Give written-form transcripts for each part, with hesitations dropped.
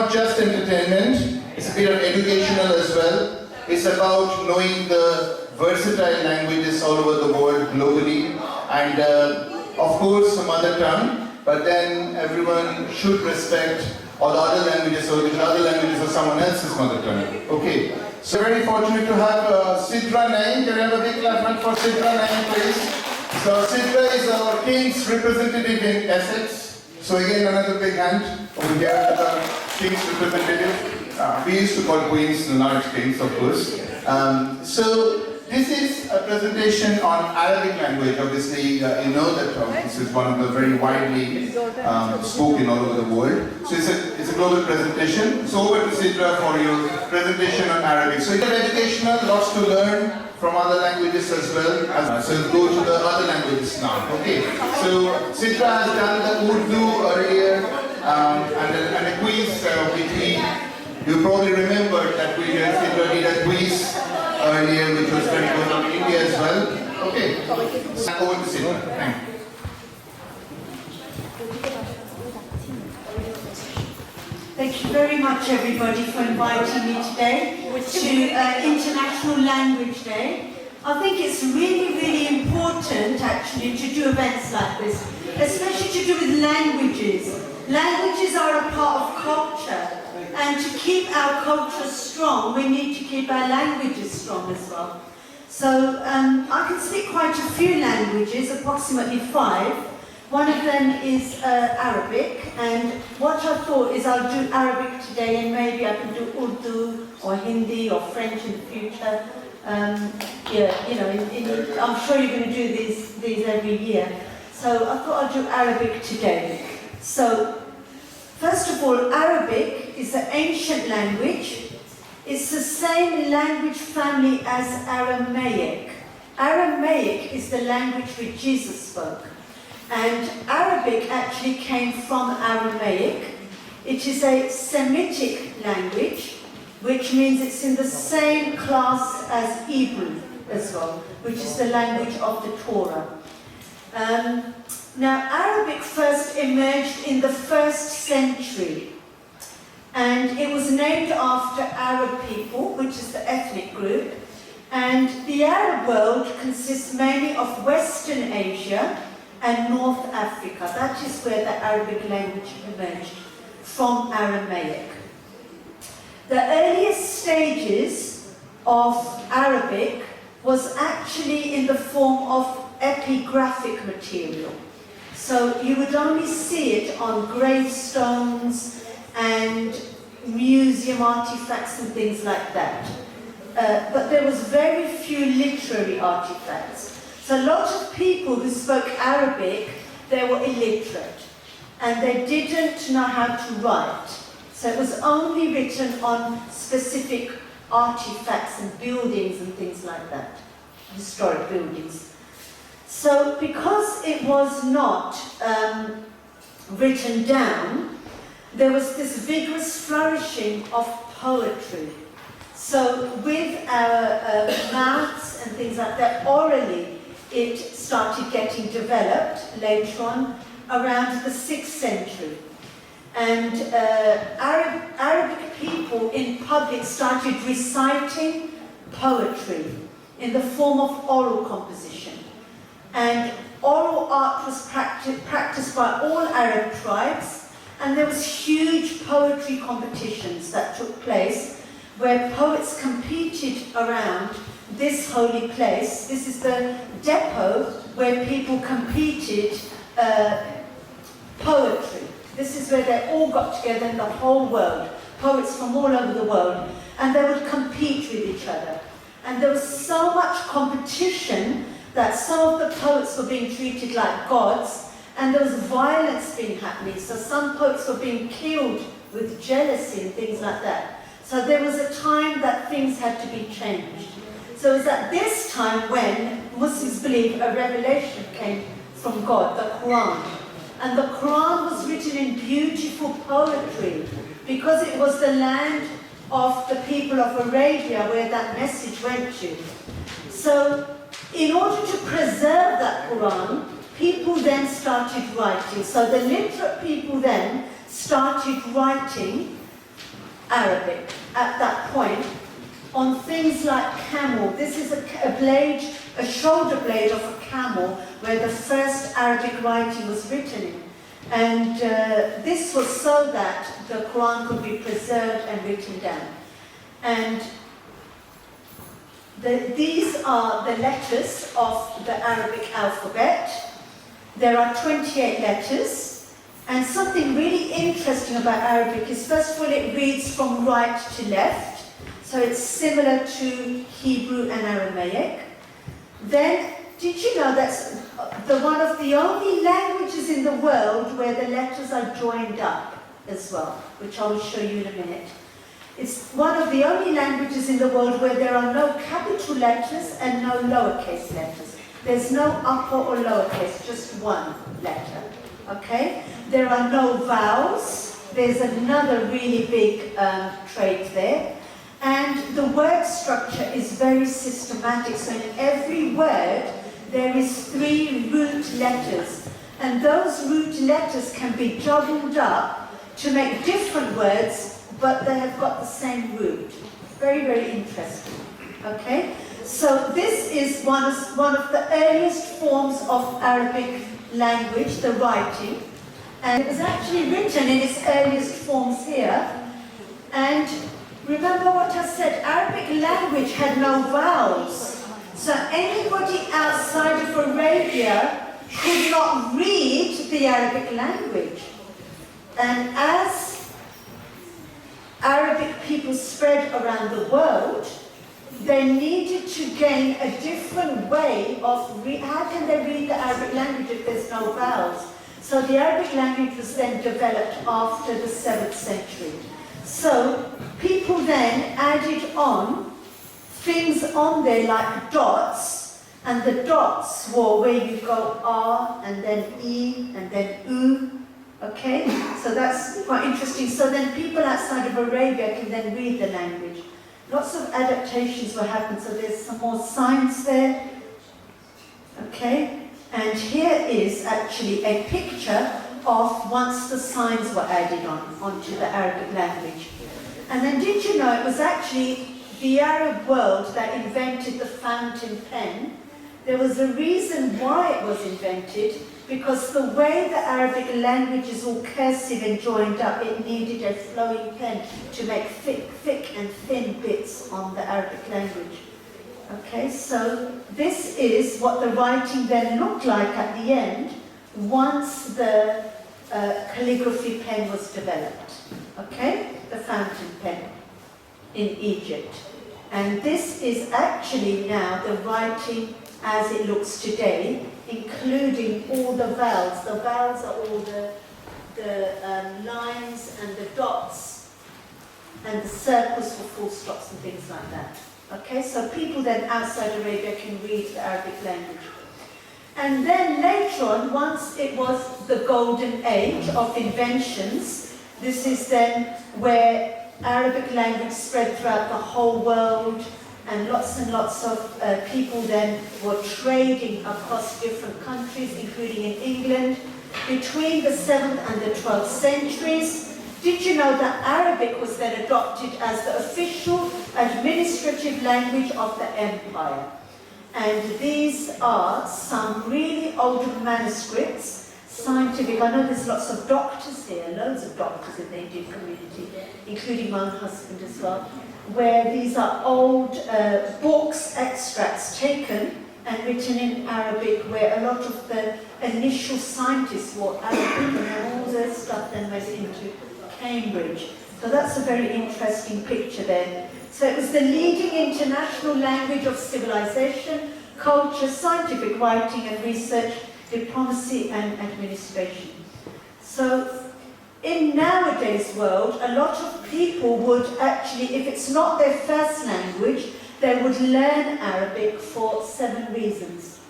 not just entertainment, it's a bit of educational as well. It's about knowing the versatile languages all over the world globally, and of course the mother tongue, but then everyone should respect all the other languages, or because other languages are someone else's mother tongue. Okay, so very fortunate to have Sidra Naim. Can I have a big clap for Sidra Naim, please? So Sidra is our King's representative in Essex. So again, another big hand over here to the King's representative. We used to call Queens the large Kings, of course. So this is a presentation on Arabic language. Obviously, you know that this is one of the very widely spoken all over the world. So it's a global presentation. So over to Sidra for your presentation on Arabic. So it's educational, lots to learn from other languages as well. So go to the other languages now. Okay. So Sidra has done the Urdu earlier and a quiz which you probably remember that we did a quiz earlier, which was very good on India as well. Okay, over to Sidra. Thank you. Thank you very much, everybody, for inviting me today to International Language Day. I think it's really, really important, actually, to do events like this, especially to do with languages. Languages are a part of culture. And to keep our culture strong, we need to keep our languages strong as well. So I can speak quite a few languages, approximately 5. One of them is Arabic, and what I thought is I'll do Arabic today, and maybe I can do Urdu or Hindi or French in the future. Yeah, you know, I'm sure you're going to do these every year. So I thought I'd do Arabic today. So first of all, Arabic is an ancient language. It's the same language family as Aramaic. Aramaic is the language which Jesus spoke. And Arabic actually came from Aramaic. It is a Semitic language, which means it's in the same class as Hebrew as well, which is the language of the Torah. Now, Arabic first emerged in the 1st century, and it was named after Arab people, which is the ethnic group. And the Arab world consists mainly of Western Asia and North Africa. That is where the Arabic language emerged, from Aramaic. The earliest stages of Arabic was actually in the form of epigraphic material. So you would only see it on gravestones and museum artifacts and things like that. But there was very few literary artifacts. So a lot of people who spoke Arabic, they were illiterate, and they didn't know how to write. So it was only written on specific artifacts and buildings and things like that, historic buildings. So because it was not written down, there was this vigorous flourishing of poetry. So with our mouths and things like that, orally, it started getting developed later on, around the 6th century. And Arabic people in public started reciting poetry in the form of oral composition. And oral art was practiced by all Arab tribes, and there was huge poetry competitions that took place where poets competed around this holy place. This is the depot where people competed poetry. This is where they all got together in the whole world, poets from all over the world, and they would compete with each other. And there was so much competition that some of the poets were being treated like gods, and there was violence being happening. So some poets were being killed with jealousy and things like that. So there was a time that things had to be changed. So it was at this time when Muslims believe a revelation came from God, the Quran. And the Quran was written in beautiful poetry because it was the land of the people of Arabia where that message went to. So in order to preserve that Quran, people then started writing. So the literate people then started writing Arabic at that point on things like camel. This is a blade, a shoulder blade of a camel where the first Arabic writing was written in. And this was so that the Quran could be preserved and written down. And these are the letters of the Arabic alphabet. There are 28 letters. And something really interesting about Arabic is, first of all, it reads from right to left. So it's similar to Hebrew and Aramaic. Then, did you know that's one of the only languages in the world where the letters are joined up as well, which I will show you in a minute. It's one of the only languages in the world where there are no capital letters and no lowercase letters. There's no upper or lowercase, just one letter, okay? There are no vowels. There's another really big trait there. And the word structure is very systematic. So in every word, there is 3 root letters. And those root letters can be juggled up to make different words, but they have got the same root. Very, very interesting. Okay? So this is one of the earliest forms of Arabic language, the writing. And it was actually written in its earliest forms here. And remember what I said, Arabic language had no vowels. So anybody outside of Arabia could not read the Arabic language. And as Arabic people spread around the world, they needed to gain a different way of, how can they read the Arabic language if there's no vowels? So the Arabic language was then developed after the 7th century. So people then added on things on there like dots, and the dots were where you go R and then E and then U. Okay, so that's quite interesting. So then people outside of Arabia can then read the language. Lots of adaptations will happen, so there's some more signs there. Okay, and here is actually a picture of once the signs were added onto the Arabic language. And then did you know it was actually the Arab world that invented the fountain pen? There was a reason why it was invented, because the way the Arabic language is all cursive and joined up, it needed a flowing pen to make thick and thin bits on the Arabic language. Okay, so this is what the writing then looked like at the end once the calligraphy pen was developed. Okay, the fountain pen in Egypt. And this is actually now the writing as it looks today, including all the vowels. The vowels are all the lines and the dots and the circles for full stops and things like that. Okay, so people then outside Arabia can read the Arabic language. And then later on, once it was the golden age of inventions, this is then where Arabic language spread throughout the whole world, and lots of people then were trading across different countries, including in England, between the 7th and the 12th centuries. Did you know that Arabic was then adopted as the official administrative language of the empire? And these are some really old manuscripts, scientific. I know there's lots of doctors here, loads of doctors in the Indian community, including my own husband as well, where these are old books, extracts taken and written in Arabic, where a lot of the initial scientists were Arabic, and all their stuff then went into Cambridge. So that's a very interesting picture there. So it was the leading international language of civilization, culture, scientific writing and research, diplomacy and administration. So in nowadays world, a lot of people would actually, if it's not their first language, they would learn Arabic for 7 reasons.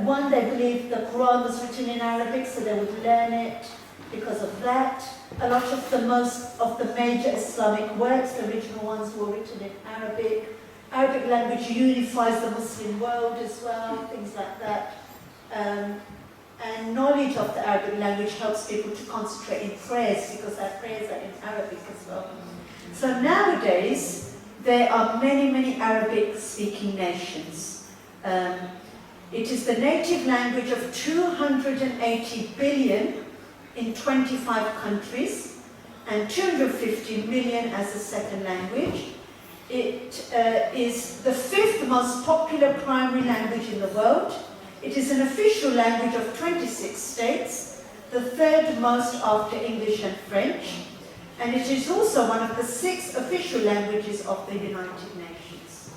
One, they believe the Quran was written in Arabic, so they would learn it because of that. A lot of the major Islamic works, the original ones, were written in Arabic. Arabic language unifies the Muslim world as well, things like that. and knowledge of the Arabic language helps people to concentrate in prayers, because our prayers are in Arabic as well. So nowadays, there are many, many Arabic-speaking nations. It is the native language of 280 billion in 25 countries, and 250 million as a second language. It is the 5th most popular primary language in the world. It is an official language of 26 states, the 3rd most after English and French, and it is also one of the 6 official languages of the United Nations.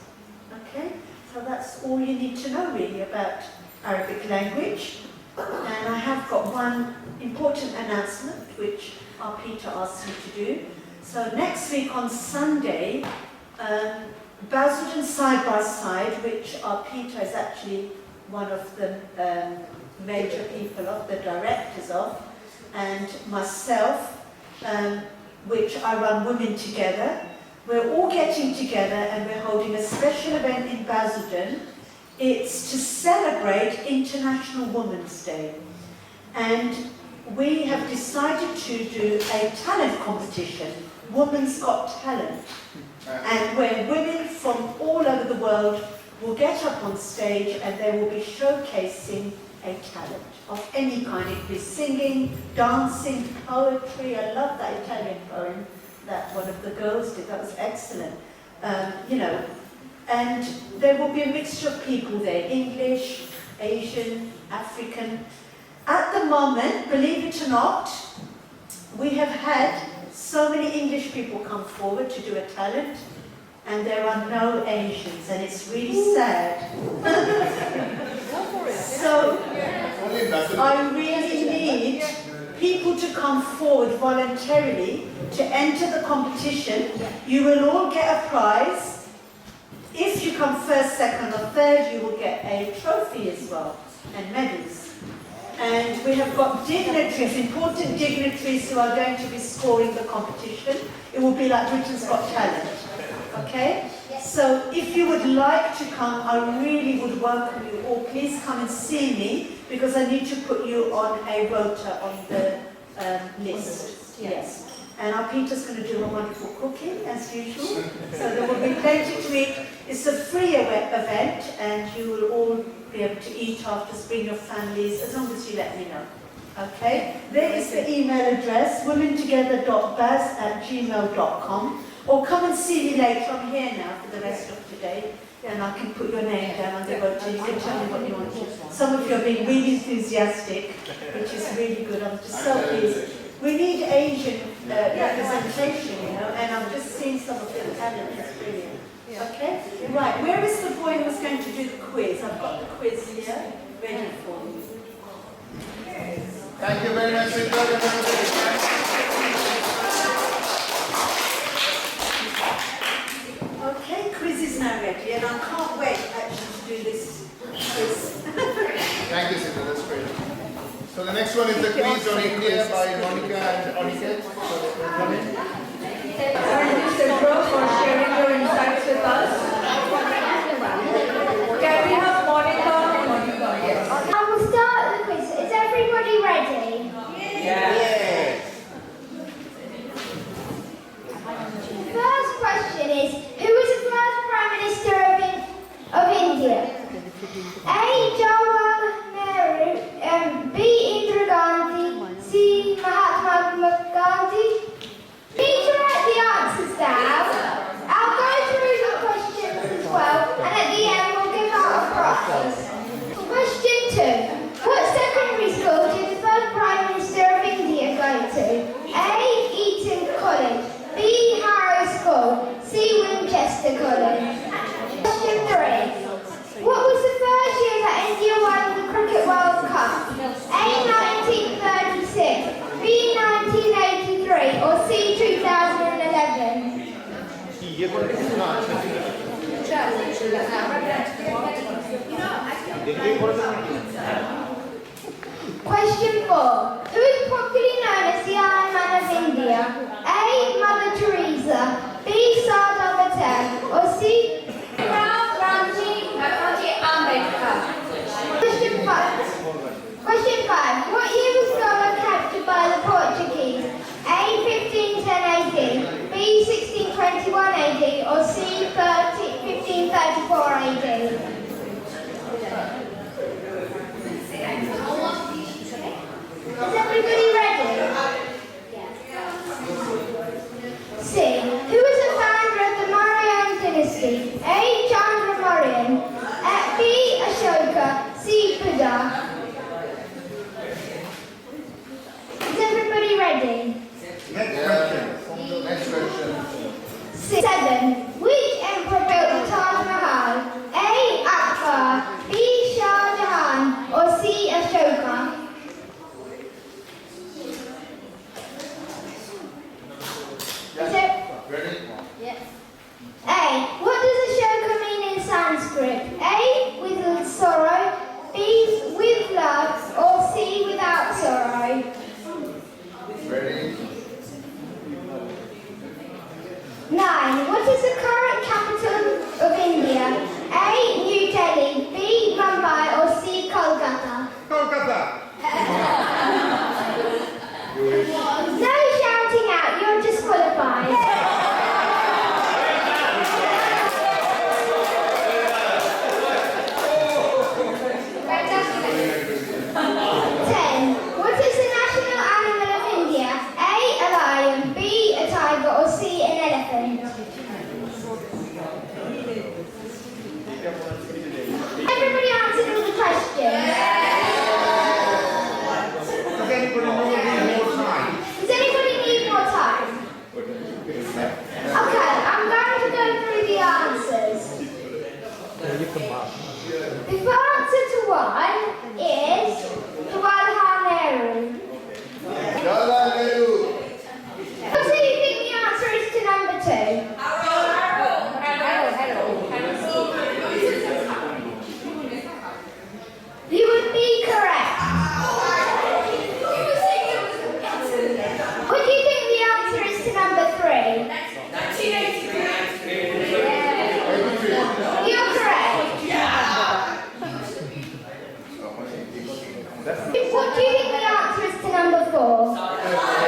Okay, so that's all you need to know really about Arabic language. And I have got one important announcement which our Peter asked me to do. So next week on Sunday, Basildon Side by Side, which our Peter is actually one of the major people of, the directors of, and myself, which I run Women Together. We're all getting together and we're holding a special event in Basildon. It's to celebrate International Women's Day. And we have decided to do a talent competition, Women's Got Talent. And where women from all over the world will get up on stage and they will be showcasing a talent of any kind. It could be singing, dancing, poetry. I love that Italian poem that one of the girls did. That was excellent. You know, and there will be a mixture of people there, English, Asian, African. At the moment, believe it or not, we have had so many English people come forward to do a talent, and there are no Asians, and it's really sad. So, I really need people to come forward voluntarily to enter the competition. You will all get a prize. If you come first, second or third, you will get a trophy as well, and medals. And we have got dignitaries, important dignitaries who are going to be scoring the competition. It will be like Britain's Got Talent, okay? So if you would like to come, I really would welcome you all. Please come and see me, because I need to put you on a rota on the list. Yes. And our Peter's going to do a wonderful cooking, as usual. So there will be plenty to eat. It's a free event, and you will all be able to eat after, bring your families, as long as you let me know. Okay? There is the email address, womentogether.baz@gmail.com. Or come and see me later. I'm here now for the rest of today. And I can put your name down on the rota. You can tell me what you want to. Some of you are being really enthusiastic, which is really good. I'm just so pleased. We need Asian representation, you know, and I've just seen some of the talent. It's brilliant. Okay? Right, where is the boy who was going to do the quiz? I've got the quiz here, ready for you. Thank you very much, Rita. Okay, quiz is now ready, and I can't wait actually to do this quiz. Thank you, Sita. That's great. So the next one is the quiz on India by Monica and Oniket. Come in. Thank you, Sidra, for sharing your insights with us. Can we have Monica? Yes. I will start the quiz. Is everybody ready? Yes. The first question is, who was the first Prime Minister of India? A. Jawaharlal Nehru, B. Indira Gandhi, C. Mahatma Gandhi. Please write the answers down. I'll go through the questions as well, and at the end we'll give out a prize. Question 2. What secondary school did the first Prime Minister of India go to? A. Eton College, B. Harrow School, C. Winchester College. Question 3. What was the first year that India won the Cricket World Cup? A. 1936, B. 1983, or C. 2011? Question 4. Who is popularly known as the Iron Man of India? A. Mother Teresa, B. Sardar Patel, or C. Ramji Ambedkar. Question 5. What do you think the answer is to number 4?